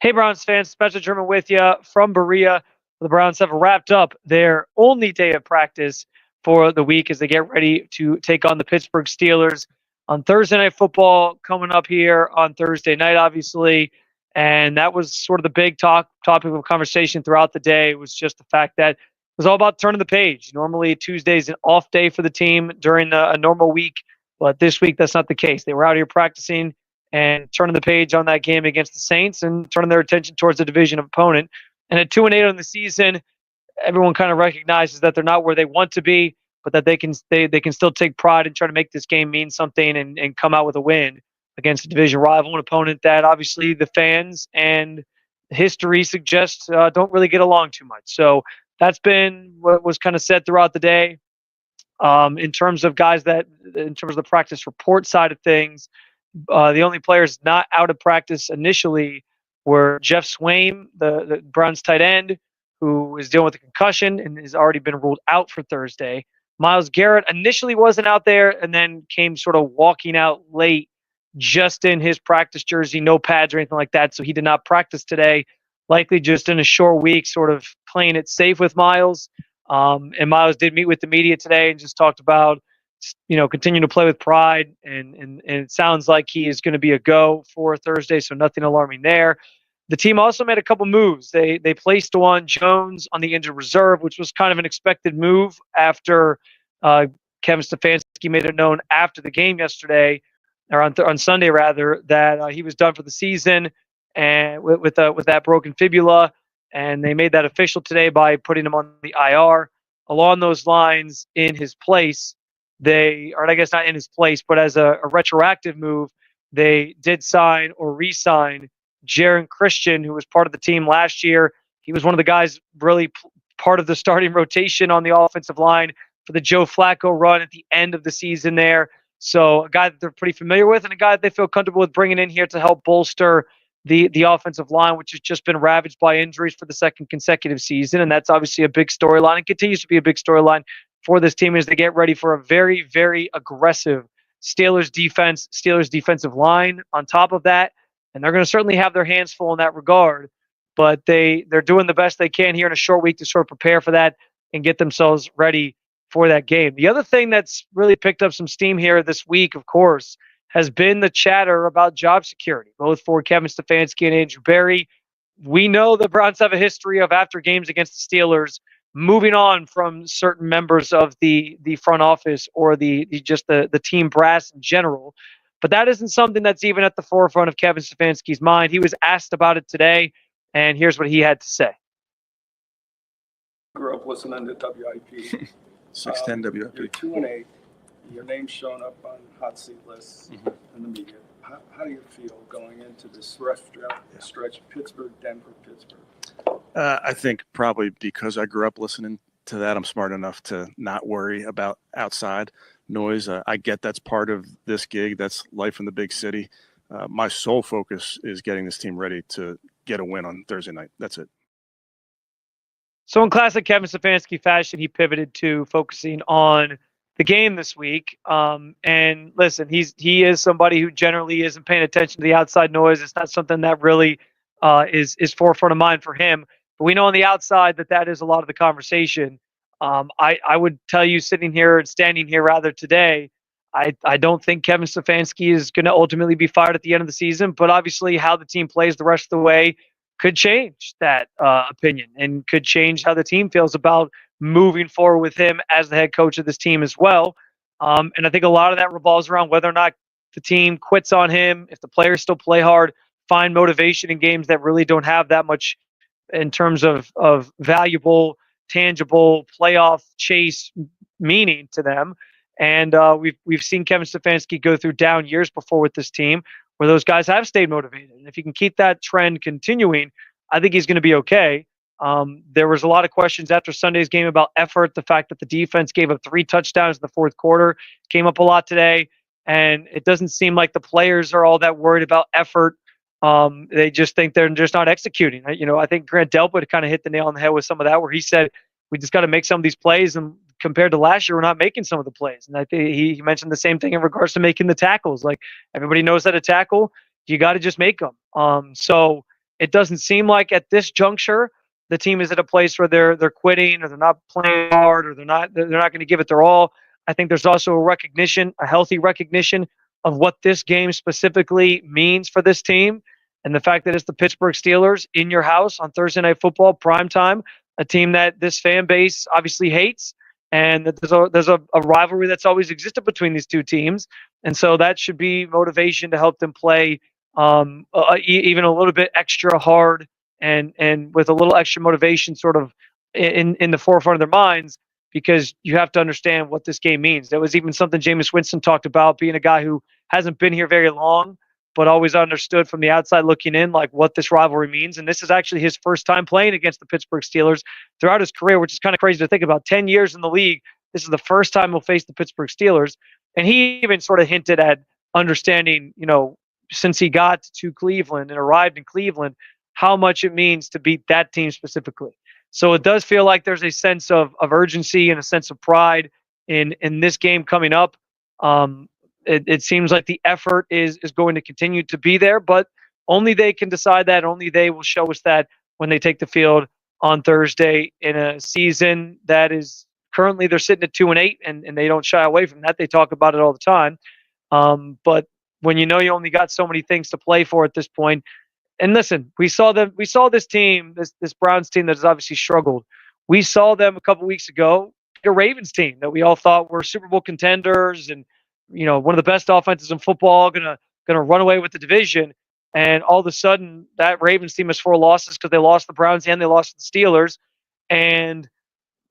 Hey, Browns fans, Spencer German with you from Berea. The Browns have wrapped up their only day of practice for the week as they get ready to take on the Pittsburgh Steelers on Thursday Night Football coming up here on Thursday night, obviously. And that was sort of the big topic of conversation throughout the day was just the fact that it was all about turning the page. Normally, Tuesday's an off day for the team during a normal week, but this week that's not the case. They were out here practicing and turning the page on that game against the Saints and turning their attention towards the division opponent. And at 2-8 on the season, everyone kind of recognizes that they're not where they want to be, but that they can still take pride and try to make this game mean something and come out with a win against a division rival, an opponent that obviously the fans and history suggests don't really get along too much. So that's been what was kind of said throughout the day. In terms of the practice report side of things, the only players not out of practice initially were Jeff Swaim, the Browns tight end, who is dealing with a concussion and has already been ruled out for Thursday. Myles Garrett initially wasn't out there and then came sort of walking out late just in his practice jersey, no pads or anything like that. So he did not practice today, likely just in a short week, sort of playing it safe with Myles. And Myles did meet with the media today and just talked about continue to play with pride, and it sounds like he is going to be a go for Thursday, so nothing alarming there. The team also made a couple moves. They placed DeJuan Jones on the injured reserve, which was kind of an expected move after Kevin Stefanski made it known after the game yesterday, or on Sunday rather, that he was done for the season and with that broken fibula, and they made that official today by putting him on the IR. Along those lines, in his place, or I guess not in his place, but as a retroactive move, they did sign or re-sign Jaron Christian, who was part of the team last year. He was one of the guys really part of the starting rotation on the offensive line for the Joe Flacco run at the end of the season there. So a guy that they're pretty familiar with and a guy that they feel comfortable with bringing in here to help bolster the offensive line, which has just been ravaged by injuries for the second consecutive season. And that's obviously a big storyline and continues to be a big storyline for this team as they get ready for a very, very aggressive Steelers defensive line on top of that. And they're going to certainly have their hands full in that regard. But they're doing the best they can here in a short week to sort of prepare for that and get themselves ready for that game. The other thing that's really picked up some steam here this week, of course, has been the chatter about job security, both for Kevin Stefanski and Andrew Berry. We know the Browns have a history of, after games against the Steelers, moving on from certain members of the front office or the team brass in general. But that isn't something that's even at the forefront of Kevin Stefanski's mind. He was asked about it today, and here's what he had to say. Grew up listening to WIP. 610 WIP. You're 2-8. Your name's shown up on hot seat lists in the media. How do you feel going into this stretch, Pittsburgh, Denver, Pittsburgh? I think probably because I grew up listening to that, I'm smart enough to not worry about outside noise. I get that's part of this gig. That's life in the big city. My sole focus is getting this team ready to get a win on Thursday night. That's it. So in classic Kevin Stefanski fashion, he pivoted to focusing on the game this week. And listen, he is somebody who generally isn't paying attention to the outside noise. It's not something that really is forefront of mind for him. But we know on the outside that is a lot of the conversation. I would tell you, sitting here and standing here rather today, I don't think Kevin Stefanski is going to ultimately be fired at the end of the season. But obviously, how the team plays the rest of the way could change that opinion and could change how the team feels about moving forward with him as the head coach of this team as well. And I think a lot of that revolves around whether or not the team quits on him, if the players still play hard, find motivation in games that really don't have that much in terms of valuable, tangible playoff chase meaning to them. And we've seen Kevin Stefanski go through down years before with this team where those guys have stayed motivated. And if you can keep that trend continuing, I think he's going to be okay. There was a lot of questions after Sunday's game about effort. The fact that the defense gave up 3 touchdowns in the fourth quarter came up a lot today. And it doesn't seem like the players are all that worried about effort. They just think they're just not executing. I think Grant Delpit kind of hit the nail on the head with some of that, where he said, we just got to make some of these plays. And compared to last year, we're not making some of the plays. And I think he mentioned the same thing in regards to making the tackles. Like, everybody knows how to tackle. You got to just make them. So It doesn't seem like at this juncture the team is at a place where they're quitting or they're not playing hard or they're not going to give it their all. I think there's also a recognition, a healthy recognition of what this game specifically means for this team, and the fact that it's the Pittsburgh Steelers in your house on Thursday Night Football primetime, a team that this fan base obviously hates, and that there's a rivalry that's always existed between these two teams, and so that should be motivation to help them play even a little bit extra hard and with a little extra motivation, sort of in the forefront of their minds, because you have to understand what this game means. That was even something Jameis Winston talked about, being a guy who hasn't been here very long, but always understood from the outside looking in, like, what this rivalry means. And this is actually his first time playing against the Pittsburgh Steelers throughout his career, which is kind of crazy to think about. 10 years in the league, this is the first time he'll face the Pittsburgh Steelers. And he even sort of hinted at understanding, since he got to Cleveland and arrived in Cleveland, how much it means to beat that team specifically. So it does feel like there's a sense of urgency and a sense of pride in this game coming up. It seems like the effort is going to continue to be there, but only they can decide that. Only they will show us that when they take the field on Thursday in a season that is currently, they're sitting at 2-8, and they don't shy away from that. They talk about it all the time. But when you only got so many things to play for at this point, and listen, we saw this team, this Browns team that has obviously struggled. We saw them a couple weeks ago, a Ravens team that we all thought were Super Bowl contenders and one of the best offenses in football, gonna run away with the division. And all of a sudden, that Ravens team has 4 losses because they lost the Browns and they lost the Steelers. And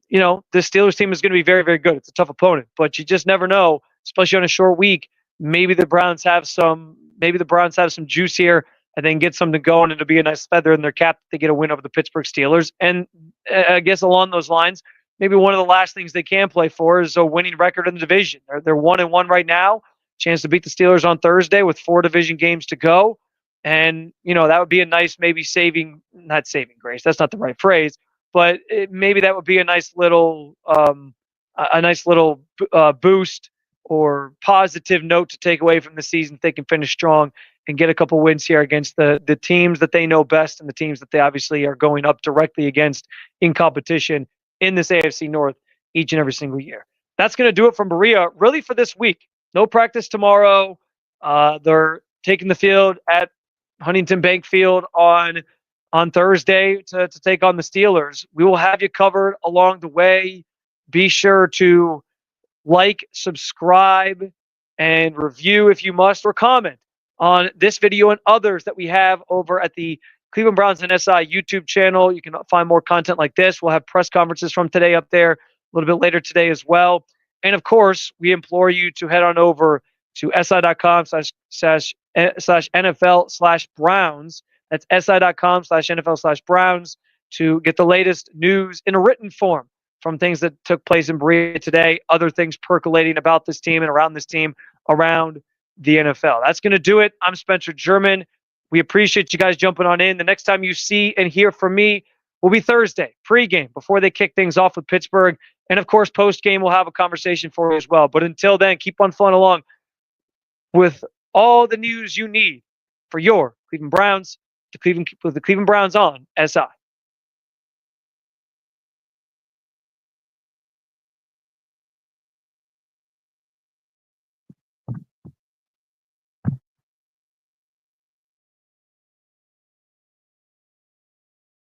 this Steelers team is going to be very, very good. It's a tough opponent, but you just never know, especially on a short week. Maybe the Browns have some juice here, and then get something going, and it'll be a nice feather in their cap to get a win over the Pittsburgh Steelers. And I guess along those lines, maybe one of the last things they can play for is a winning record in the division. They're 1-1 right now. Chance to beat the Steelers on Thursday with 4 division games to go. And, that would be a nice, maybe not saving grace. That's not the right phrase, but maybe that would be a nice little boost or positive note to take away from the season. They can finish strong and get a couple wins here against the teams that they know best and the teams that they obviously are going up directly against in competition in this AFC North each and every single year. That's going to do it from Berea, really, for this week. No practice tomorrow. They're taking the field at Huntington Bank Field on Thursday to take on the Steelers. We will have you covered along the way. Be sure to like, subscribe, and review if you must, or comment on this video and others that we have over at the Cleveland Browns and SI YouTube channel. You can find more content like this. We'll have press conferences from today up there a little bit later today as well. And of course, we implore you to head on over to si.com/NFL/Browns. That's si.com/NFL/Browns to get the latest news in a written form from things that took place in Berea today, other things percolating about this team and around this team around the NFL. That's going to do it. I'm Spencer German. We appreciate you guys jumping on in. The next time you see and hear from me will be Thursday, pregame, before they kick things off with Pittsburgh. And of course, postgame, we'll have a conversation for you as well. But until then, keep on flowing along with all the news you need for your Cleveland Browns with the Cleveland Browns on SI.